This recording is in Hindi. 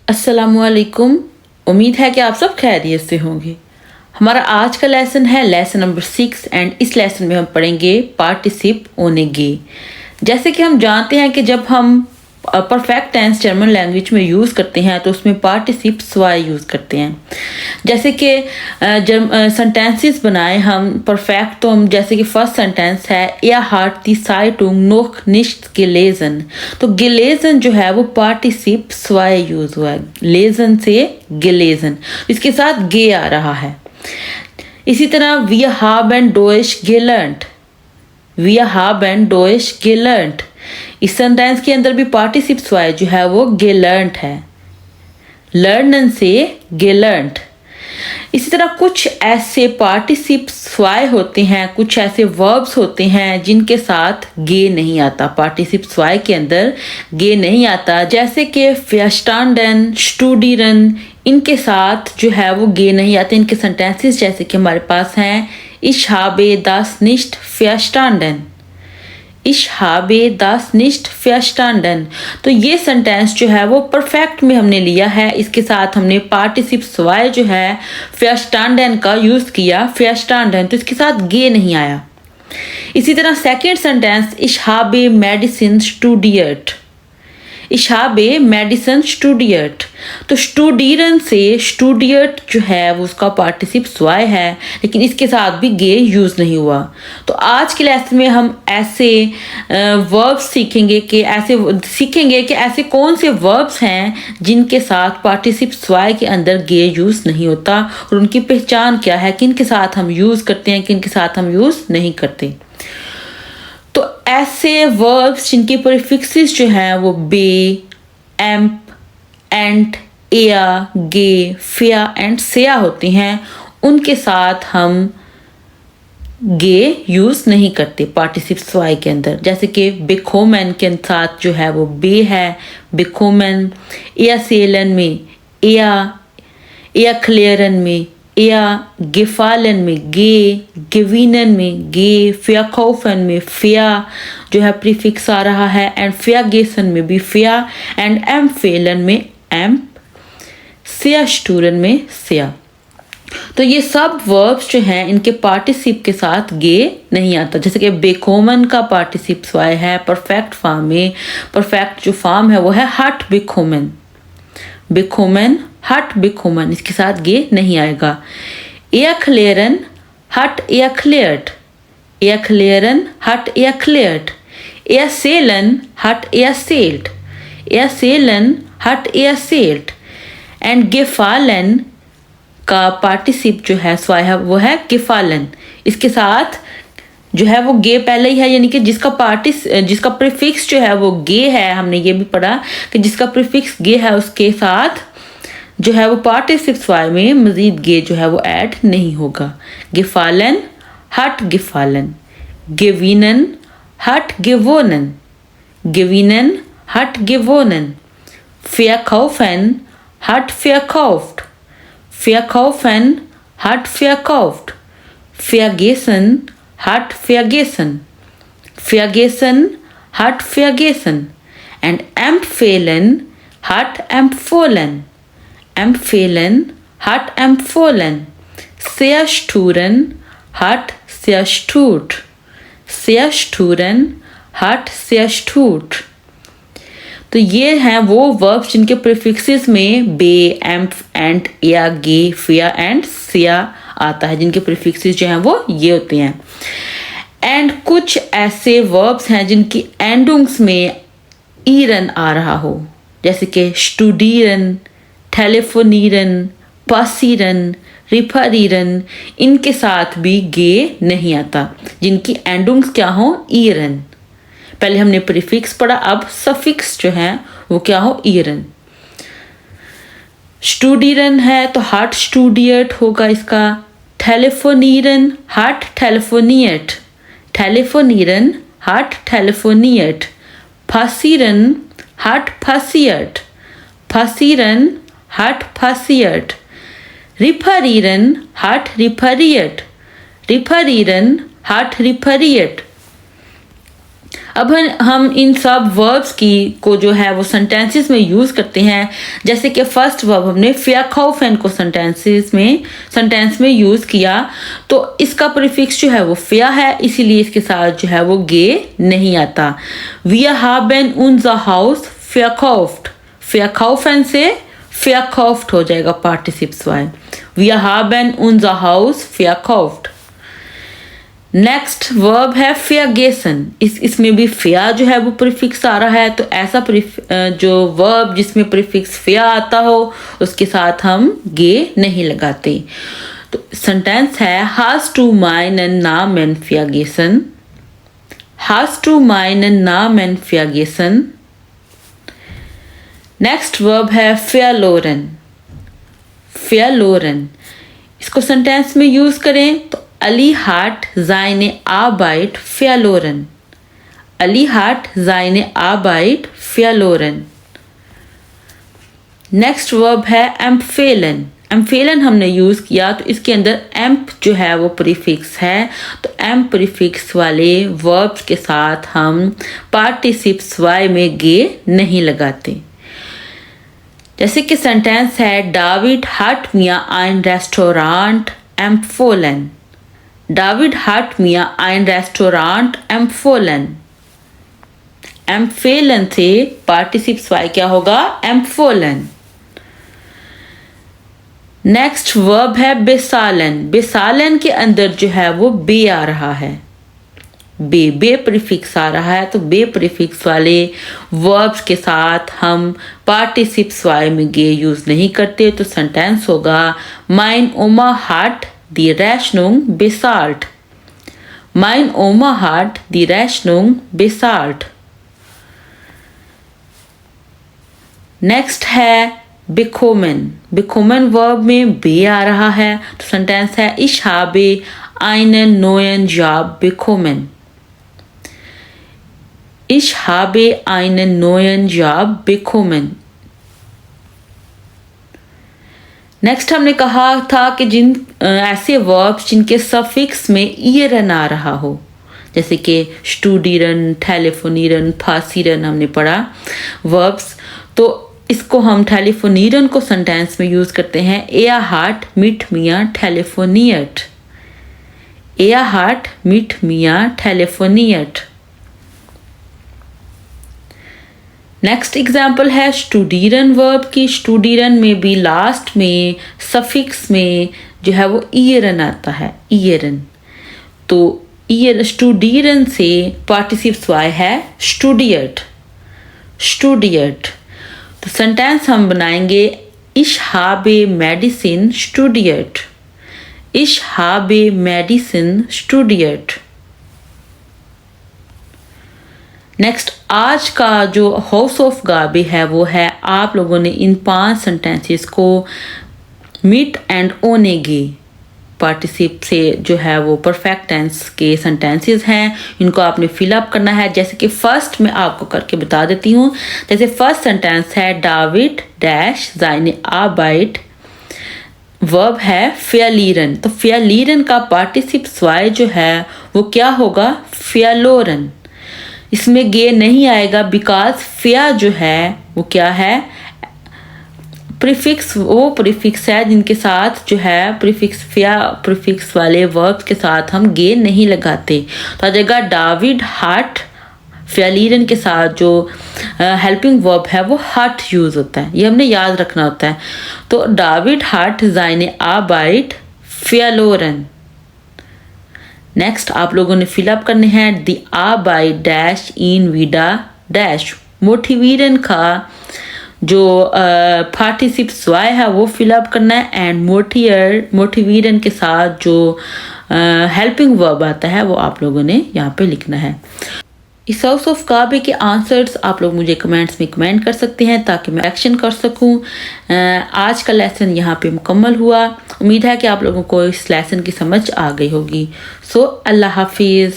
अस्सलामुअलैकुम। उम्मीद है कि आप सब खैरियत से होंगे। हमारा आज का लेसन है लेसन नंबर 6 एंड इस लेसन में हम पढ़ेंगे पार्टिसिप ओनेगे। जैसे कि हम जानते हैं कि जब हम परफेक्ट टेंस जर्मन लैंग्वेज में यूज़ करते हैं तो उसमें पार्टिसिप स्वाय यूज़ करते हैं। जैसे कि सेंटेंसेस बनाए हम परफेक्ट, तो हम जैसे कि फर्स्ट सेंटेंस है या हार्ट दी साइटुंग नोख निश्ट गिलेजन। तो गिलेजन जो है वो पार्टिसिप स्वाय यूज़ हुआ है, लेजन से गिलेजन, इसके साथ गे आ रहा है। इसी तरह वी haben Deutsch gelernt, वी haben Deutsch gelernt। इस सेंटेंस के अंदर भी पार्टिसिप स्वाय जो है वो गेलर्नट है, लर्नन से गेलर्नट। इसी तरह कुछ ऐसे पार्टिसिप स्वाय होते हैं, कुछ ऐसे वर्ब्स होते हैं जिनके साथ गे नहीं आता, पार्टिसिप स्वाय के अंदर गे नहीं आता। जैसे कि verstanden, studieren, इनके साथ जो है वो गे नहीं आते। इनके सेंटेंसेस जैसे कि हमारे पास हैं ich habe das nicht verstanden, ich habe das nicht verstanden। तो ये सेंटेंस जो है वो परफेक्ट में हमने लिया है, इसके साथ हमने पार्टिसिप स्वाय जो है verstanden का यूज़ किया, verstanden, तो इसके साथ गे नहीं आया। इसी तरह second sentence ich habe Medicine studiert, ich habe Medicine studiert। तो स्टूडियरन से स्टूडियट जो है वो उसका पार्टिसिप स्वाय है, लेकिन इसके साथ भी गे यूज़ नहीं हुआ। तो आज के लेसन में हम ऐसे वर्ब्स सीखेंगे कि ऐसे कौन से वर्ब्स हैं जिनके साथ पार्टिसिप स्वाय के अंदर गे यूज़ नहीं होता और उनकी पहचान क्या है, किन के साथ हम यूज़ करते हैं, किन के साथ हम यूज़ नहीं करते। तो ऐसे वर्ब्स जिनके प्रीफिक्सेस जो हैं वो बे, एम्प, एंट, एया, गे, फिया एंड सेया होती हैं, उनके साथ हम गे यूज़ नहीं करते पार्टिसिप स्वाय के अंदर। जैसे कि बिकोमेन के साथ जो है वो बे है, बिकोमेन। एया सेलन में एया, एया क्लियरन में एया, गिफालन में गे, गिवीनन में गे, फियाकौफन में फिया जो है प्रीफिक्स आ रहा है, एंड फियागेसन में भी फिया, एंड एम फेलन में एम्प, सिया स्टूरन में सिया। तो ये सब वर्ब्स जो हैं इनके पार्टिसिप के साथ गे नहीं आता। जैसे कि बेकोमन का पार्टिसिप स्वाय है परफेक्ट फॉर्म में, परफेक्ट जो फॉर्म है वो है हट बिकोमन, बिकोमन हट बिकोमन, इसके साथ गे नहीं आएगा। एया क्लियरन हट एया क्लियर्ट, एया क्लियरन हट एया क्लियर्ट। एया सेलन हट एया सेल्ट, एया सेलन हट एया सेल्ट। एंड गिफालन का पार्टिसिप जो है स्वाय है वो है गिफालन, इसके साथ जो है वो गे पहले ही है, यानी कि जिसका प्रीफिक्स जो है वो गे है। हमने ये भी पढ़ा कि जिसका प्रीफिक्स गे है उसके साथ जो है वो पार्टिसिप स्वाय में मजीद गे जो है वो ऐड नहीं होगा। गिफालन हट गिफालन, गिवीनन हट गिवोनन, गिवीनन हट गिवोनन। फियाकौफन हट फियाकौफ्ट, फियाकौफन हट फियाकौफ्ट। फियागेसन हट फियागेसन, फियागेसन हट फियागेसन। एंड एम्पफेलन हट एम्पफोलन, empfehlen hat empfohlen। sehr sturen hat sehr stut, sehr sturen hat sehr stut। तो ये हैं वो वर्ब्स जिनके प्रीफिक्सेस में बे, एम्प, एंट, या, गे, फिया एंड सिया आता है, जिनके प्रीफिक्सेस जो हैं वो ये होते हैं। एंड कुछ ऐसे वर्ब्स हैं जिनकी एंडिंग्स में ईरन आ रहा हो, जैसे कि स्टूडियरन, टेलीफोनिरन, पासिरन, रिफरिरन, इनके साथ भी गे नहीं आता, जिनकी एंडिंग्स क्या हो ईरन। पहले हमने प्रीफिक्स पढ़ा, अब सफिक्स जो है वो क्या हो ईरन। स्टूडियरन है तो हट स्टूडियट होगा इसका। टेलीफोनिरन हट टेलीफोनियट, टेलीफोनिरन हट टेलीफोनियट। फासिरन हट फासियट, फासिरन हट फासियट। रिफरिरन हट रिफरियट, रिफरिरन हट रिफरियट। अब हम इन सब वर्ब्स को जो है वो सेंटेंसेस में यूज करते हैं। जैसे कि फर्स्ट वर्ब हमने फ्याखौफन को सेंटेंस में यूज किया, तो इसका प्रीफिक्स जो है वो फ्या है, इसीलिए इसके साथ जो है वो गे नहीं आता। Wir haben unser Haus verkauft। फ्याखौफन से verkauft हो जाएगा पार्टिसिप्स वाई। Wir haben unser Haus verkauft। Next verb है vergessen। इसमें भी फ्या जो है वो प्रीफिक्स आ रहा है, तो ऐसा जो वर्ब जिसमें प्रीफिक्स फ्या आता हो उसके साथ हम गे नहीं लगाते। तो सेंटेंस है hast du meinen Namen vergessen। hast du meinen Namen vergessen। Next verb है verloren। verloren इसको सेंटेंस में यूज करें तो Ali hat seine Arbeit verloren। Ali hat seine Arbeit verloren। Next verb है empfehlen। empfehlen हमने यूज किया तो इसके अंदर एम्प जो है वो प्रीफिक्स है, तो एम्प प्रीफिक्स वाले वर्ब्स के साथ हम पार्टिसिप्स वाई में गे नहीं लगाते। जैसे कि सेंटेंस है David hat mir ein Restaurant empfohlen। David hat mir ein Restaurant empfohlen। empfehlen से पार्टिसिप्स वाई क्या होगा? empfohlen। नेक्स्ट वर्ब है bezahlen। bezahlen के अंदर जो है वो बे आ रहा है, बे प्रीफिक्स आ रहा है, तो बे प्रीफिक्स वाले वर्ब्स के साथ हम पार्टिसिप्स वाई में गे यूज नहीं करते। तो सेंटेंस होगा Mein Oma hat die Rechnung bezahlt। Mein Oma hat die Rechnung bezahlt। Next है bekommen। bekommen वर्ब में बे आ रहा है, तो सेंटेंस है Ich habe einen neuen Job bekommen। Ich habe einen neuen Job bekommen। Next हमने कहा था कि ऐसे वर्ब्स जिनके सफिक्स में ईरन आ रहा हो, जैसे कि स्टूडिरन, टेलीफोनिरन, फासिरन हमने पढ़ा वर्ब्स, तो इसको हम टेलीफोनिरन को सेंटेंस में यूज करते हैं Er hat mit mir telefoniert। Er hat mit mir telefoniert। Next example है स्टूडिरन वर्ब की। स्टूडिरन में भी लास्ट में सफिक्स में जो है वो ईरन आता है, ईरन। तो स्टूडिरन से पार्टिसिप्स वाई है स्टूडियट। स्टूडियट तो सेंटेंस हम बनाएंगे Ich habe Medicine studiert। Ich habe Medicine studiert। Next आज का जो हाउस ऑफ गाबे है वो है, आप लोगों ने इन 5 सेंटेंसेस को मीट एंड ओनेगे पार्टिसिप से जो है वो परफेक्ट टेंस के सेंटेंसेस हैं, इनको आपने फिलअप करना है। जैसे कि फर्स्ट मैं आपको करके बता देती हूँ। जैसे फर्स्ट सेंटेंस है David dash seine Arbeit, verb है verlieren। तो verlieren का पार्टिसिप वाई जो है वो क्या होगा? verloren। इसमें गे नहीं आएगा बिकॉज फ्या जो है वो क्या है? प्रीफिक्स, वो प्रीफिक्स है जिनके साथ जो है प्रीफिक्स फ्या प्रीफिक्स वाले वर्ब्स के साथ हम गे नहीं लगाते। तो आ जाएगा David hat। फ्यालीरन के साथ जो हेल्पिंग वर्ब है वो हट यूज होता है, ये हमने याद रखना होता है। तो David hat seine Arbeit verloren। Next आप लोगों ने फिलअप करने हैं दी Arbeit डैश इन विडा डैश। मोटिवीरन का जो पार्टिसिप्स वाई है वो फिलअप करना है, एंड मोटिवीरन के साथ जो हेल्पिंग वर्ब आता है वो आप लोगों ने यहाँ पे लिखना है। इस हाउस ऑफ काबे के आंसर्स आप लोग मुझे कमेंट्स में कमेंट कर सकते हैं ताकि मैं एक्शन कर सकूं। आज का लेसन यहाँ पे मुकम्मल हुआ। उम्मीद है कि आप लोगों को इस लेसन की समझ आ गई होगी। सो अल्लाह हाफिज़।